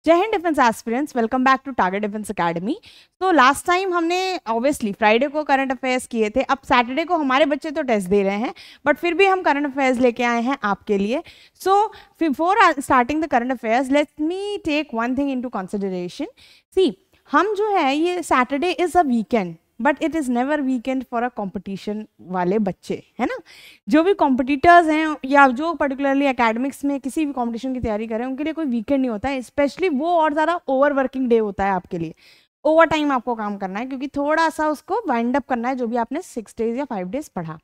जय Hind defence aspirants, welcome back to target defence academy. तो last time हमने obviously Friday को करंट अफेयर्स किए थे। अब सैटरडे को हमारे बच्चे तो टेस्ट दे रहे हैं, बट फिर भी हम करंट अफेयर्स लेके आए हैं आपके लिए। So before starting the current affairs, let me take one thing into consideration. See, हम जो है ये Saturday is a weekend, but it is never weekend for a competition वाले बच्चे, है ना। जो भी कॉम्पिटिटर्स हैं या जो पर्टिकुलरली एकेडमिक्स में किसी भी कॉम्पिटिशन की तैयारी कर रहे हैं, उनके लिए कोई वीकेंड नहीं होता है। स्पेशली वो और ज़्यादा ओवर वर्किंग डे होता है आपके लिए। ओवर टाइम आपको काम करना है, क्योंकि थोड़ा सा उसको वाइंड अप करना है जो भी आपने 6 डेज या 5 डेज पढ़ा।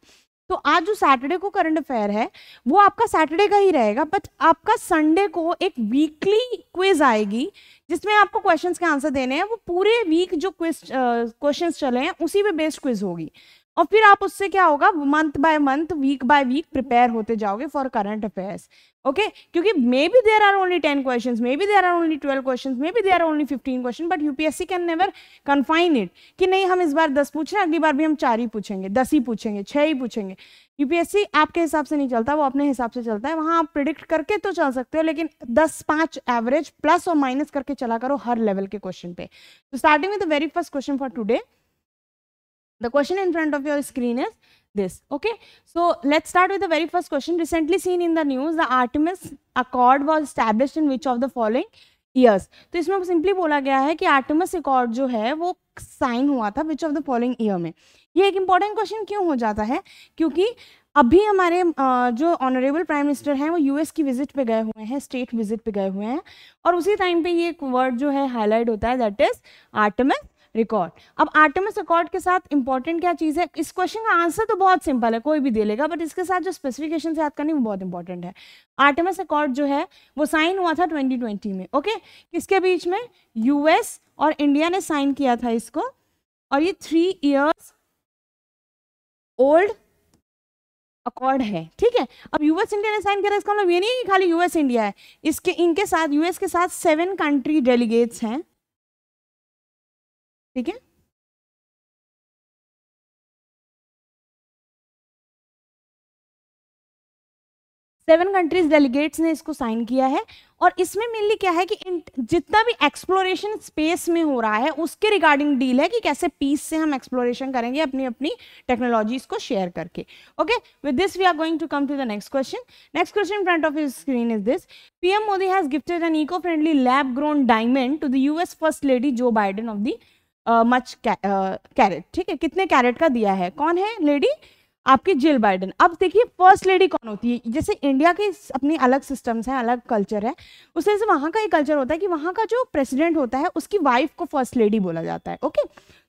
तो आज जो सैटरडे को करंट अफेयर है वो आपका सैटरडे का ही रहेगा, बट आपका संडे को एक वीकली क्विज आएगी जिसमें आपको क्वेश्चंस के आंसर देने हैं। वो पूरे वीक जो क्वेश्चंस चले हैं उसी पे बेस्ड क्विज होगी, और फिर आप उससे क्या होगा, month by month, week by week prepare होते जाओगे फॉर करंट अफेयर्स। ओके, क्योंकि maybe there are only 10 questions, maybe there are only 12 questions, maybe there are only 15 question, but UPSC can never confine it कि नहीं हम इस बार 10 पूछ रहे हैं, अगली बार भी हम 4 ही पूछेंगे, 10 ही पूछेंगे, 6 ही पूछेंगे। यूपीएससी आपके हिसाब से नहीं चलता, वो अपने हिसाब से चलता है। वहां आप प्रिडिक्ट करके तो चल सकते हो, लेकिन 10-5 एवरेज प्लस और माइनस करके चला करो हर लेवल के क्वेश्चन पे। तो starting with the very first question for today. The question in front of your screen is this. Okay, so let's start with the very first question. Recently seen in the news, the Artemis Accord was established in which of the following years? तो इसमें simply बोला गया है कि Artemis accord जो है वो sign हुआ था which of the following year में। ये एक इंपॉर्टेंट क्वेश्चन क्यों हो जाता है, क्योंकि अभी हमारे जो ऑनरेबल प्राइम मिनिस्टर हैं वो यूएस की विजिट पे गए हुए हैं, स्टेट विजिट पे गए हुए हैं, और उसी टाइम पे ये वर्ड जो है हाईलाइट होता है, दैट इज आर्टेमिस रिकॉर्ड। अब आर्टेमिस अकॉर्ड के साथ इंपॉर्टेंट क्या चीज़ है, इस क्वेश्चन का आंसर तो बहुत सिंपल है, कोई भी दे लेगा, बट इसके साथ जो स्पेसिफिकेशन याद करनी वो बहुत इंपॉर्टेंट है। आर्टेमिस अकॉर्ड जो है वो साइन हुआ था 2020 में। ओके, किसके बीच में? यूएस और इंडिया ने साइन किया था इसको, और ये 3 years ओल्ड अकॉर्ड है। ठीक है, अब यूएस इंडिया ने साइन किया, इसका मतलब ये नहीं है कि खाली यूएस इंडिया है, इसके इनके साथ यूएस के साथ 7 कंट्री डेलीगेट्स हैं। ठीक है, 7 कंट्रीज डेलीगेट्स ने इसको साइन किया है, और इसमें मेनली क्या है कि जितना भी एक्सप्लोरेशन स्पेस में हो रहा है उसके रिगार्डिंग डील है कि कैसे पीस से हम एक्सप्लोरेशन करेंगे अपनी अपनी टेक्नोलॉजीज को शेयर करके। Okay, with this we are going to come to the next question. Next question in front of your screen is this. PM Modi has gifted an eco-friendly lab-grown diamond to the US First Lady Joe Biden of the much carat. ठीक है, कितने carat का दिया है? कौन है lady? आपकी जिल बाइडन. अब देखिए फर्स्ट लेडी कौन होती है, जैसे इंडिया के अपनी अलग सिस्टम्स हैं, अलग कल्चर है, उस तरह से वहाँ का एक कल्चर होता है कि वहाँ का जो प्रेसिडेंट होता है उसकी वाइफ को फर्स्ट लेडी बोला जाता है. ओके,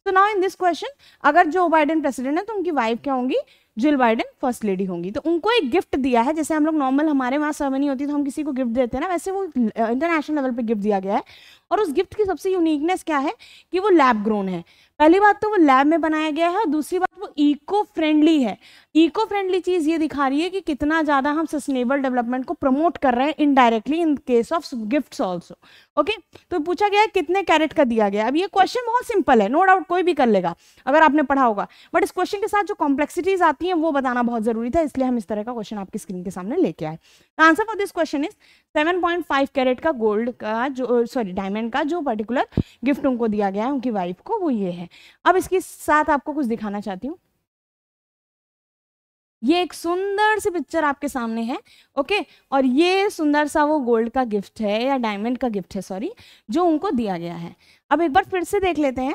तो नाउ इन दिस क्वेश्चन, अगर जो बाइडन प्रेसिडेंट है तो उनकी वाइफ क्या होंगी? जिल बाइडन फर्स्ट लेडी होंगी. तो उनको एक गिफ्ट दिया है, जैसे हम लोग नॉर्मल हमारे वहाँ सेरेमनी होती है तो हम किसी को गिफ्ट देते हैं ना, वैसे वो इंटरनेशनल लेवल पे गिफ्ट दिया गया है. और उस गिफ्ट की सबसे यूनिकनेस क्या है कि वो लैब ग्रोन है. पहली बात तो वो लैब में बनाया गया है, और दूसरी बात वो इको फ्रेंडली है. इको फ्रेंडली चीज ये दिखा रही है कि कितना ज्यादा हम सस्टेनेबल डेवलपमेंट को प्रमोट कर रहे हैं indirectly in case of gifts also. Okay, तो पूछा गया है कितने कैरेट का दिया गया. अब ये क्वेश्चन बहुत सिंपल है, नो डाउट कोई भी कर लेगा अगर आपने पढ़ा होगा, बट इस क्वेश्चन के साथ जो कॉम्प्लेक्सिटीज आती हैं वो बताना बहुत जरूरी था, इसलिए हम इस तरह का क्वेश्चन आपकी स्क्रीन के सामने लेके आए. Answer for this question is 7.5 carat का गोल्ड का जो डायमंड का जो पर्टिकुलर गिफ्ट उनको दिया गया है उनकी वाइफ को, वो ये है. अब इसके साथ आपको कुछ दिखाना चाहती हूँ. ये एक सुंदर सी पिक्चर आपके सामने है. ओके, और ये सुंदर सा वो गोल्ड का गिफ्ट है या डायमंड का गिफ्ट है, सॉरी, जो उनको दिया गया है. अब एक बार फिर से देख लेते हैं.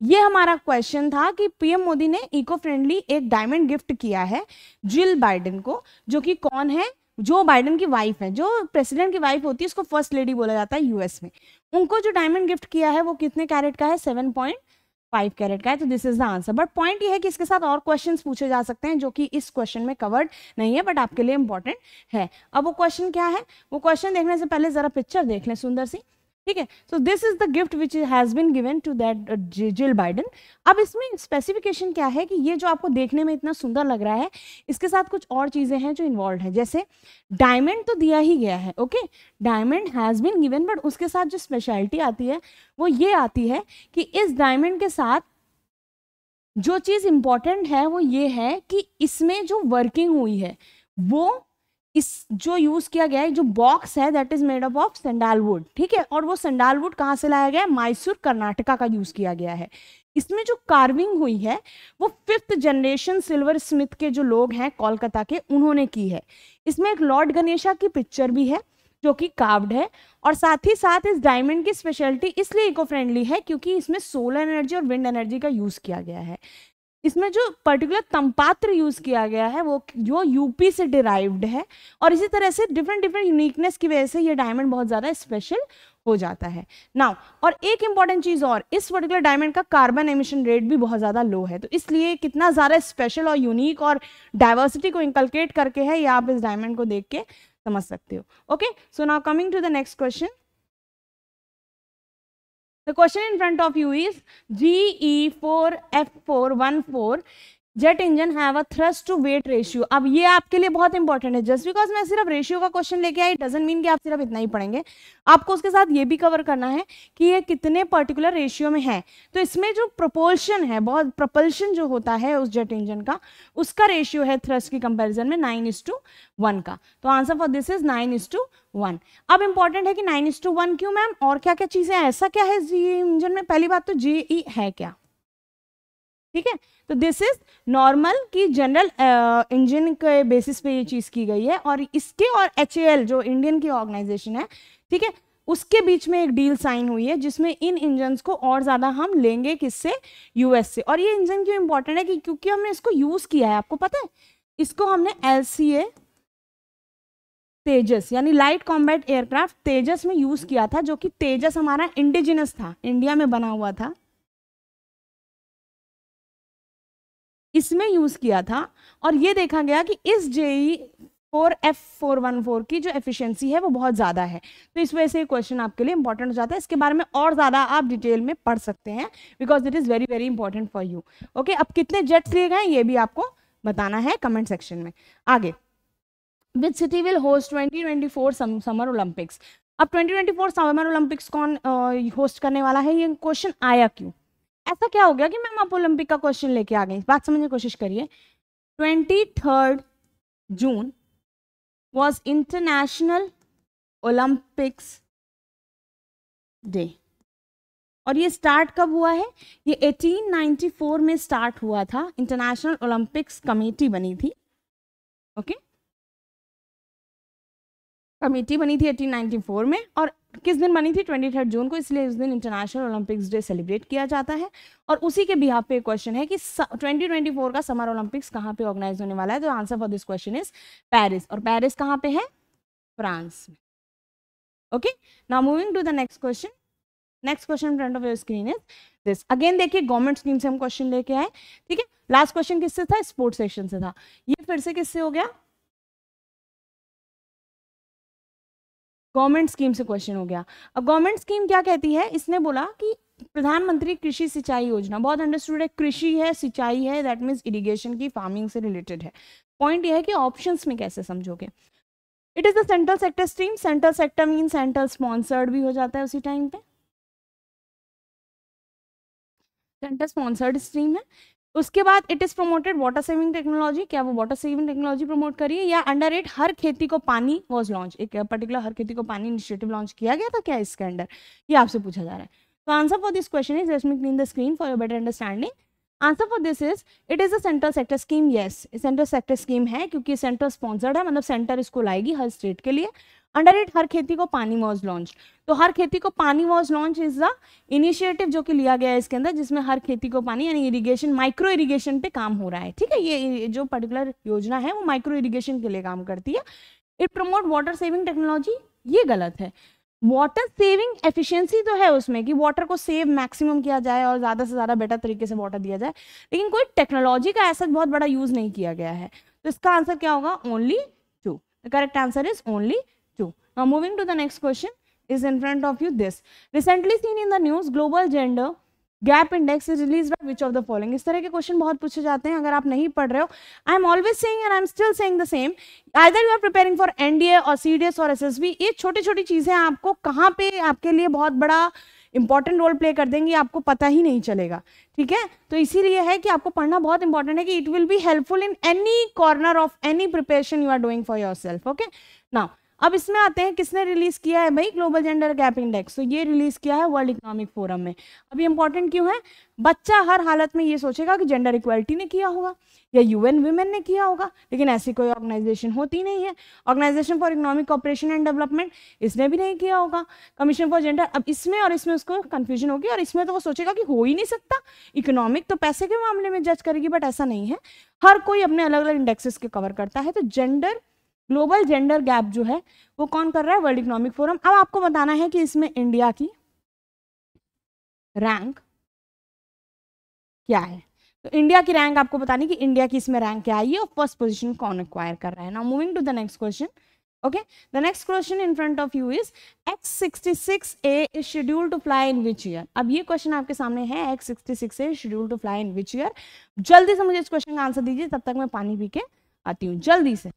ये हमारा क्वेश्चन था कि पीएम मोदी ने इको फ्रेंडली एक डायमंड गिफ्ट किया है जिल बाइडन को, जो कि कौन है? जो बाइडन की वाइफ है, जो प्रेसिडेंट की वाइफ होती है उसको फर्स्ट लेडी बोला जाता है यूएस में. उनको जो डायमंड गिफ्ट किया है वो कितने कैरेट का है? 7.5 कैरेट का है. तो this is the answer. But point ये है कि इसके साथ और क्वेश्चंस पूछे जा सकते हैं जो कि इस क्वेश्चन में कवर्ड नहीं है, बट आपके लिए इंपॉर्टेंट है. अब वो क्वेश्चन क्या है, वो क्वेश्चन देखने से पहले जरा पिक्चर देख लें सुंदर सी. ठीक है, so this is the gift which has been given to that Jill Biden. अब इसमें स्पेसिफिकेशन क्या है कि ये जो आपको देखने में इतना सुंदर लग रहा है, इसके साथ कुछ और चीजें हैं जो इन्वॉल्व है. जैसे डायमंड तो दिया ही गया है, okay, diamond has been given, but उसके साथ जो स्पेशलिटी आती है वो ये आती है कि इस डायमंड के साथ जो चीज इंपॉर्टेंट है वो ये है कि इसमें जो वर्किंग हुई है वो इस जो यूज किया गया है, जो बॉक्स है that is made up of sandalwood, ठीक है। और वो सैंडलवुड कहाँ से लाया गया है? मैसूर कर्नाटका का यूज किया गया है। इसमें जो कार्विंग हुई है वो 5th जनरेशन सिल्वर स्मिथ के जो लोग हैं कोलकाता के, उन्होंने की है। इसमें एक लॉर्ड गणेशा की पिक्चर भी है जो कि कार्व्ड है, और साथ ही साथ इस डायमंड की स्पेशलिटी इसलिए इको फ्रेंडली है क्योंकि इसमें सोलर एनर्जी और विंड एनर्जी का यूज किया गया है। इसमें जो पर्टिकुलर तंपात्र यूज किया गया है वो जो यूपी से डिराइव्ड है, और इसी तरह से डिफरेंट डिफरेंट यूनिकनेस की वजह से ये डायमंड बहुत ज्यादा स्पेशल हो जाता है। नाउ और एक इंपॉर्टेंट चीज और, इस पर्टिकुलर डायमंड का कार्बन एमिशन रेट भी बहुत ज्यादा लो है, तो इसलिए कितना ज्यादा स्पेशल और यूनिक और डाइवर्सिटी को इंकलकेट करके है, ये आप इस डायमंड को देख के समझ सकते हो। Okay, so now coming to the next question. The question in front of you is GE4F414 jet engine have a thrust to weight ratio. अब ये आपके लिए बहुत इंपॉर्टेंट है। जस्ट बिकॉज मैं सिर्फ रेशियो का क्वेश्चन लेके आई डजंट मीन कि आप सिर्फ इतना ही पढ़ेंगे, आपको उसके साथ ये भी कवर करना है कि ये कितने पर्टिकुलर रेशियो में है। तो इसमें जो प्रोपोर्शन है, बहुत प्रपल्शन जो होता है उस जेट इंजन का, उसका रेशियो है थ्रस्ट की कंपेरिजन में 9:1 का। तो आंसर फॉर दिस इज 9:1। अब इंपॉर्टेंट है कि 9:1 क्यों मैम, और क्या क्या चीजें, ऐसा क्या है जीई इंजन में? पहली बात तो जीई है क्या, ठीक है। तो दिस इज नॉर्मल की जनरल इंजन के बेसिस पे ये चीज की गई है, और इसके और HAL जो इंडियन की ऑर्गेनाइजेशन है, ठीक है, उसके बीच में एक डील साइन हुई है जिसमें इन इंजन्स को और ज्यादा हम लेंगे किससे? यूएस से। और ये इंजन क्यों इंपॉर्टेंट है कि क्योंकि हमने इसको यूज किया है, आपको पता है, इसको हमने LCA तेजस यानी लाइट कॉम्बैट एयरक्राफ्ट तेजस में यूज किया था, जो कि तेजस हमारा इंडिजिनस था, इंडिया में बना हुआ था, इसमें यूज किया था। और ये देखा गया कि इस JE4F414 की जो एफिशिएंसी है वो बहुत ज्यादा है, तो इस वजह से ये क्वेश्चन आपके लिए इंपॉर्टेंट हो जाता है। इसके बारे में और ज्यादा आप डिटेल में पढ़ सकते हैं because it is very very important for you. Okay, अब कितने जेट्स लिए गए ये भी आपको बताना है कमेंट सेक्शन में। आगे, which city will host 2024 summer Olympics. अब 2024 समर ओलंपिक्स कौन होस्ट करने वाला है, ये क्वेश्चन आया क्यों? ऐसा क्या हो गया कि मैम आप ओलंपिक का क्वेश्चन लेके आ गए? बात समझने की कोशिश करिए। 23 जून वॉज इंटरनेशनल ओलंपिक्स डे, और ये स्टार्ट कब हुआ है? ये 1894 में स्टार्ट हुआ था। इंटरनेशनल ओलंपिक्स कमेटी बनी थी, ओके, कमेटी बनी थी 1894 में, और किस दिन बनी थी? 23 जून को, इसलिए उस दिन इंटरनेशनल ओलंपिक्स डे सेलिब्रेट किया जाता है। और उसी के बिहाफ पे क्वेश्चन है कि 2024 का समर ओलंपिक्स कहाँ पे ऑर्गेनाइज होने वाला है। तो answer for this question is Paris, और पेरिस कहाँ पे है? फ्रांस में। Okay, now moving to the next question. Next question in front of your screen is this. Again देखिए गवर्नमेंट स्कीम से हम क्वेश्चन लेके आए, ठीक है। लास्ट क्वेश्चन किससे था? स्पोर्ट्स सेक्शन से था। ये फिर से किससे हो गया? गवर्नमेंट स्कीम से क्वेश्चन हो गया। अब गवर्नमेंट स्कीम क्या कहती है? इसने बोला कि प्रधानमंत्री कृषि सिंचाई योजना, बहुत अंडरस्टूड है, कृषि है, सिंचाई है, दैट मीन्स इरिगेशन की, फार्मिंग से रिलेटेड है। पॉइंट ये है कि ऑप्शंस में कैसे समझोगे। It is the central sector stream, central sector mean central sponsored भी हो जाता है उसी टाइम पे, सेंट्रल स्पॉन्सर्ड स्ट्रीम है। उसके बाद it is promoted water saving technology, क्या वो वाटर सेविंग टेक्नोलॉजी प्रमोट करिए, या अंडर इट हर खेती को पानी वॉज लॉन्च, एक पर्टिकुलर हर खेती को पानी इनिशिएटिव लॉन्च किया गया था क्या इसके अंडर, ये आपसे पूछा जा रहा है। तो answer for this question is, let me clean the screen for your better understanding. Answer for this is it is a central sector scheme. Yes, central sector scheme है क्योंकि सेंट्रल स्पॉन्सर्ड है, मतलब सेंटर इसको लाएगी हर state के लिए। Under it हर खेती को पानी वॉज लॉन्च, तो हर खेती को पानी was launch is the initiative जो कि लिया गया है इसके अंदर, जिसमें हर खेती को पानी यानी इरिगेशन, माइक्रो इरिगेशन पे काम हो रहा है, ठीक है। ये जो पर्टिकुलर योजना है वो माइक्रो इरिगेशन के लिए काम करती है। It promote water saving technology, ये गलत है। वाटर सेविंग एफिशिएंसी तो है उसमें कि वाटर को सेव मैक्सिमम किया जाए और ज़्यादा से ज़्यादा बेटर तरीके से वाटर दिया जाए, लेकिन कोई टेक्नोलॉजी का ऐसा बहुत बड़ा यूज़ नहीं किया गया है। तो इसका आंसर क्या होगा? Only 2। The correct answer is only 2. Now moving to the next question is in front of you this. Recently seen in the news, global gender gap index is released by which of the following? इस तरह के question बहुत पूछे जाते हैं, अगर आप नहीं पढ़ रहे हो, I am always saying and I am still saying the same, either you are preparing for NDA और CDS और SSB, ये छोटी छोटी चीजें आपको कहाँ पे आपके लिए बहुत बड़ा इंपॉर्टेंट रोल प्ले कर देंगी, आपको पता ही नहीं चलेगा, ठीक है। तो इसीलिए है कि आपको पढ़ना बहुत इंपॉर्टेंट है कि it will be helpful in any corner of any preparation you are doing for yourself. Okay, now अब इसमें आते हैं, किसने रिलीज किया है भाई ग्लोबल जेंडर गैप इंडेक्स, तो ये रिलीज किया है वर्ल्ड इकोनॉमिक फोरम में। अब ये इंपॉर्टेंट क्यों है, बच्चा हर हालत में ये सोचेगा कि जेंडर इक्वालिटी ने किया होगा या यूएन वुमेन ने किया होगा, लेकिन ऐसी कोई ऑर्गेनाइजेशन होती नहीं है। Organisation for economic cooperation and development, इसने भी नहीं किया होगा। कमीशन फॉर जेंडर, अब इसमें और इसमें उसको कंफ्यूजन होगी, और इसमें तो वो सोचेगा कि हो ही नहीं सकता, इकोनॉमिक तो पैसे के मामले में जज करेगी, बट ऐसा नहीं है, हर कोई अपने अलग अलग इंडेक्सेस के कवर करता है। तो जेंडर, ग्लोबल जेंडर गैप जो है वो कौन कर रहा है, वर्ल्ड इकोनॉमिक फोरम। अब आपको बताना है कि इसमें इंडिया की रैंक क्या है, तो इंडिया की रैंक आपको बतानी कि इंडिया की इसमें रैंक क्या आई है और फर्स्ट पोजीशन कौन एक्वायर कर रहा है। Now moving to the next question. Okay, the next question in front of you is X-66A is scheduled to fly in which year. अब ये क्वेश्चन आपके सामने है, X-66A scheduled to fly in which year. जल्दी से मुझे इस question का आंसर दीजिए, तब तक मैं पानी पी के आती हूँ, जल्दी से।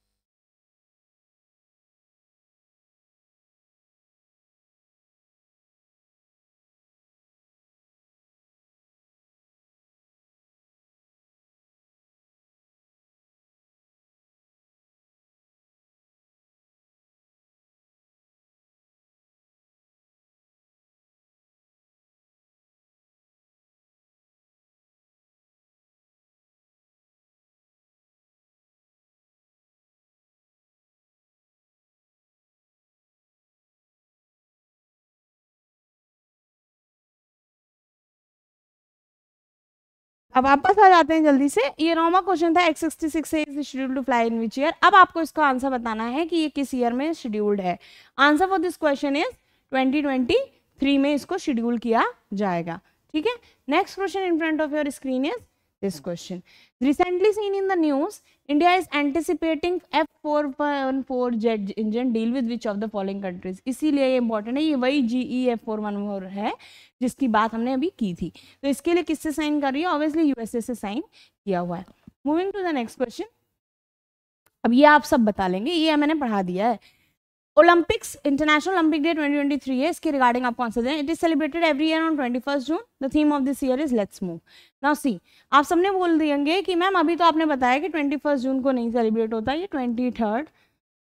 अब वापस आ जाते हैं जल्दी से। ये नॉर्मल क्वेश्चन था, X-66A is scheduled to fly in which year. अब आपको इसका आंसर बताना है कि ये किस ईयर में शेड्यूल्ड है। Answer for this question is 2023 में इसको शेड्यूल किया जाएगा, ठीक है। Next question in front of your screen is this question. Recently seen in the news, India is anticipating F414 jet engine deal with which of the following countries. इसीलिए ये important है, ये वही GE F414 है जिसकी बात हमने अभी की थी। तो इसके लिए किससे साइन कर रही है, ऑब्वियसली यूएसए से साइन किया हुआ है। Moving to the next question. अब ये आप सब बता लेंगे, ये मैंने पढ़ा दिया है। ओलंपिक्स, इंटरनेशनल ओलंपिक डे 2023 है, इसके रिगार्डिंग आपको आंसर दें। It is celebrated every year on 21 June. The theme of this year is let's move. Now see, आप सबने बोल देंगे कि मैम अभी तो आपने बताया कि 21 जून को नहीं सेलिब्रेट होता, ये 23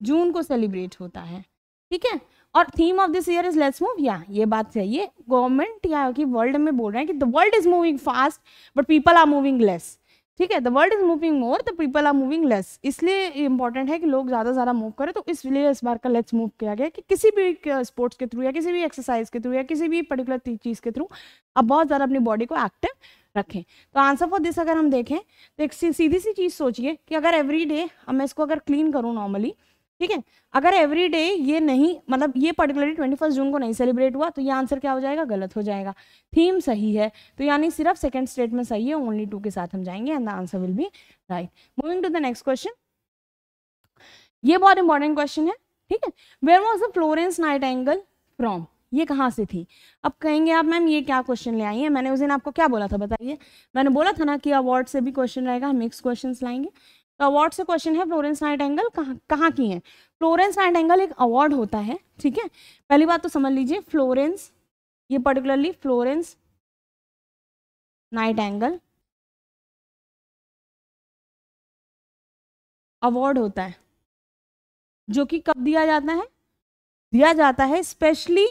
जून को सेलिब्रेट होता है, ठीक है। और theme of this year is let's move, या ये बात सही है, गवर्नमेंट या कि वर्ल्ड में बोल रहे हैं कि the world is moving fast but people are moving less, ठीक है। The world is moving more, the people are moving less. इसलिए इंपॉर्टेंट है कि लोग ज़्यादा से ज़्यादा मूव करें, तो इसलिए इस बार का लेट्स मूव किया गया कि किसी भी स्पोर्ट्स के थ्रू या किसी भी एक्सरसाइज के थ्रू या किसी भी पर्टिकुलर चीज़ के थ्रू आप बहुत ज़्यादा अपनी बॉडी को एक्टिव रखें। तो आंसर फॉर दिस अगर हम देखें तो एक सीधी सी चीज़ सोचिए कि अगर एवरी डे मैं इसको अगर क्लीन करूँ नॉर्मली, ठीक है, अगर एवरी डे ये नहीं, मतलब ये पर्टिकुलरली 21 जून को नहीं सेलिब्रेट हुआ, तो ये आंसर क्या हो जाएगा, गलत हो जाएगा। थीम सही है, तो यानी सिर्फ सेकंड स्टेटमेंट सही है, ओनली 2 के साथ हम जाएंगे and the answer will be right. Moving to the next question. ये बहुत इंपॉर्टेंट क्वेश्चन है, ठीक है। Where was the Florence Nightingale from, ये कहाँ से थी। अब कहेंगे आप मैम ये क्या क्वेश्चन ले आई है, मैंने उस दिन आपको क्या बोला था बताइए, मैंने बोला था ना कि अवार्ड से भी क्वेश्चन रहेगा, हम मिक्स क्वेश्चन लाएंगे। तो अवार्ड से क्वेश्चन है, फ्लोरेंस नाइटिंगेल कहाँ की है। फ्लोरेंस नाइटिंगेल एक अवार्ड होता है, ठीक है। पहली बात तो समझ लीजिए, फ्लोरेंस, ये पर्टिकुलरली फ्लोरेंस नाइटिंगेल अवार्ड होता है, जो कि कब दिया जाता है, दिया जाता है स्पेशली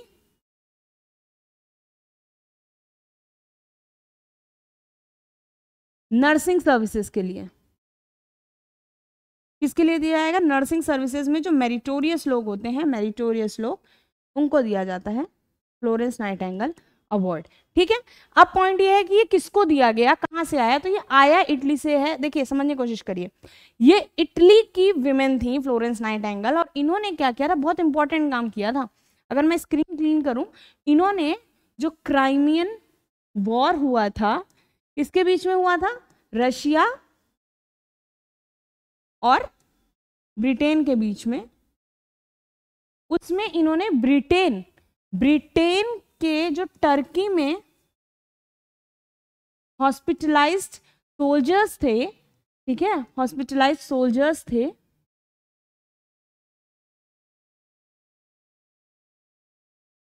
नर्सिंग सर्विसेज के लिए। किसके लिए दिया जाएगा, नर्सिंग सर्विसेज में जो मेरिटोरियस लोग होते हैं, मेरिटोरियस लोग, उनको दिया जाता है फ्लोरेंस नाइटिंगेल अवार्ड, ठीक है। अब पॉइंट ये है कि ये किसको दिया गया, कहाँ से आया, तो ये आया इटली से है। देखिए समझने की कोशिश करिए, ये इटली की विमेन थी फ्लोरेंस नाइटिंगेल, और इन्होंने क्या किया था, बहुत इंपॉर्टेंट काम किया था। अगर मैं स्क्रीन क्लीन करूं, इन्होंने जो क्राइमियन वॉर हुआ था, किसके बीच में हुआ था, रशिया और ब्रिटेन के बीच में, उसमें इन्होंने ब्रिटेन के जो टर्की में हॉस्पिटलाइज्ड सोल्जर्स थे, ठीक है, हॉस्पिटलाइज्ड सोल्जर्स थे,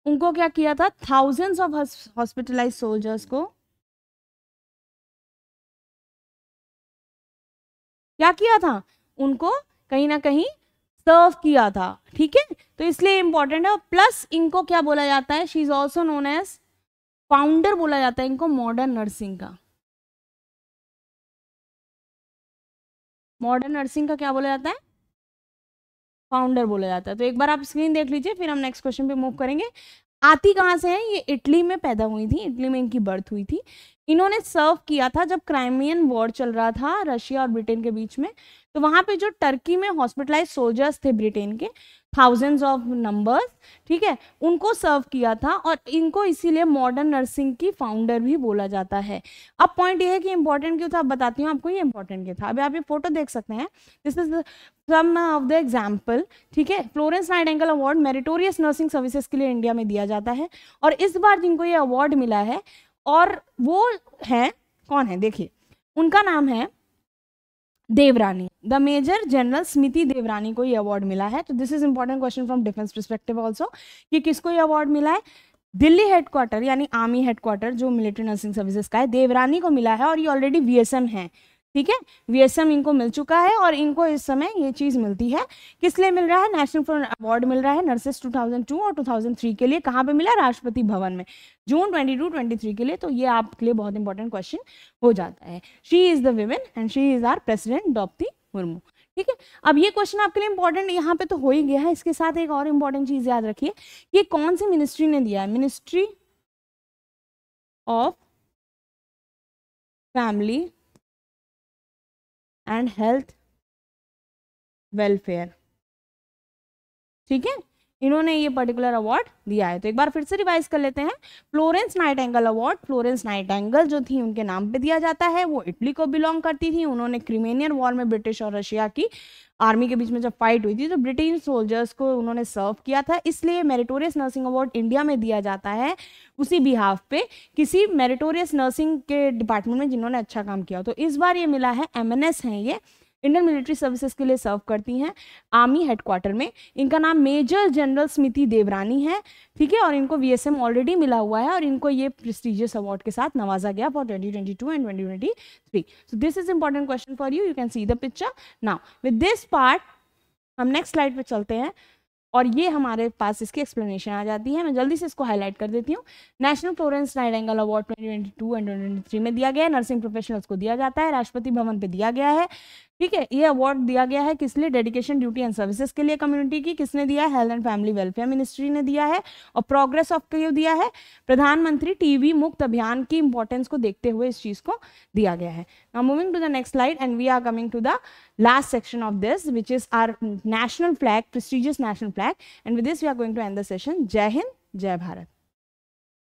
उनको क्या किया था, थाउजेंड्स ऑफ हॉस्पिटलाइज सोल्जर्स को क्या किया था, उनको कहीं ना कहीं सर्व किया था, ठीक है, तो इसलिए इंपॉर्टेंट है। प्लस इनको क्या बोला जाता है, she is also known as founder बोला जाता है इनको मॉडर्न नर्सिंग का। मॉडर्न नर्सिंग का क्या बोला जाता है, फाउंडर बोला जाता है। तो एक बार आप स्क्रीन देख लीजिए, फिर हम नेक्स्ट क्वेश्चन पे मूव करेंगे। आती कहाँ से है, ये इटली में पैदा हुई थी, इटली में इनकी बर्थ हुई थी। इन्होंने सर्व किया था जब क्राइमियन वॉर चल रहा था रशिया और ब्रिटेन के बीच में, तो वहां पे जो टर्की में हॉस्पिटलाइज सोल्जर्स थे ब्रिटेन के, थाउजेंड्स ऑफ नंबर्स, ठीक है, उनको सर्व किया था, और इनको इसीलिए मॉडर्न नर्सिंग की फाउंडर भी बोला जाता है। अब पॉइंट ये है कि इंपॉर्टेंट क्यों था, अब बताती हूँ आपको ये इंपॉर्टेंट क्यों था। अभी आप ये फोटो देख सकते हैं, this is some of the example, ठीक है। Florence Nightingale award meritorious nursing services के लिए इंडिया में दिया जाता है, और इस बार जिनको ये अवार्ड मिला है, और वो है कौन है, देखिए उनका नाम है देवरानी, द मेजर जनरल स्मिति देवरानी को ये अवार्ड मिला है। तो this is important question from defence perspective also, कि किसको ये अवार्ड मिला है, दिल्ली हेडक्वार्टर यानी आर्मी हेडक्वार्टर जो मिलिट्री नर्सिंग सर्विसेज का है, देवरानी को मिला है, और ये ऑलरेडी वीएसएम है, ठीक है, वीएसएम इनको मिल चुका है, और इनको इस समय ये चीज मिलती है, किस लिए मिल रहा है, नेशनल अवार्ड मिल रहा है नर्सेस 2002 और 2003 के लिए। कहाँ पे मिला, राष्ट्रपति भवन में, जून 22-23 के लिए। तो ये आपके लिए बहुत इंपॉर्टेंट क्वेश्चन हो जाता है। She is the women and she is our president Droupadi Murmu, ठीक है। अब ये क्वेश्चन आपके लिए इंपॉर्टेंट यहाँ पे तो हो ही गया है, इसके साथ एक और इंपॉर्टेंट चीज याद रखिए, ये कौन सी मिनिस्ट्री ने दिया है, ministry of family and health welfare, ठीक है, इन्होंने ये पर्टिकुलर अवार्ड दिया है। तो एक बार फिर से रिवाइज कर लेते हैं। Florence Nightingale award, Florence Nightingale जो थी उनके नाम पे दिया जाता है, वो इटली को बिलोंग करती थी। उन्होंने क्रिमियन वॉर में ब्रिटिश और रशिया की आर्मी के बीच में जब फाइट हुई थी, तो ब्रिटिश सोल्जर्स को उन्होंने सर्व किया था, इसलिए मेरिटोरियस नर्सिंग अवार्ड इंडिया में दिया जाता है उसी बिहाफ पे किसी मेरिटोरियस नर्सिंग के डिपार्टमेंट में जिन्होंने अच्छा काम किया। तो इस बार ये मिला है, एमएनएस हैं ये, इंडियन मिलिट्री सर्विसेज के लिए सर्व करती हैं आर्मी हेडक्वार्टर में। इनका नाम मेजर जनरल स्मिति देवरानी है, ठीक है, और इनको वीएसएम ऑलरेडी मिला हुआ है, और इनको ये प्रेस्टिजियस अवार्ड के साथ नवाजा गया for 2022 and 2023। So this is important question for you can see the picture now. With this part हम नेक्स्ट स्लाइड पे चलते हैं, और ये हमारे पास इसकी एक्सप्लेनेशन आ जाती है। मैं जल्दी से इसको हाईलाइट कर देती हूँ। National Florence Nightingale award 2022 and 2023 में दिया गया है, नर्सिंग प्रोफेशनल्स को दिया जाता है, राष्ट्रपति भवन पे दिया गया है, ठीक है। ये अवार्ड दिया गया है किस लिए, डेडिकेशन ड्यूटी एंड सर्विसेज के लिए कम्युनिटी की। किसने दिया है, health and family welfare ministry ने दिया है, और प्रोग्रेस ऑफ क्यों दिया है, प्रधानमंत्री टीबी मुक्त अभियान की इंपॉर्टेंस को देखते हुए इस चीज को दिया गया है। Now moving to the next slide and we are coming to the last section of this, which is our national flag, prestigious national flag, and with this we are going to end the session. Jai Hind, Jai Bharat.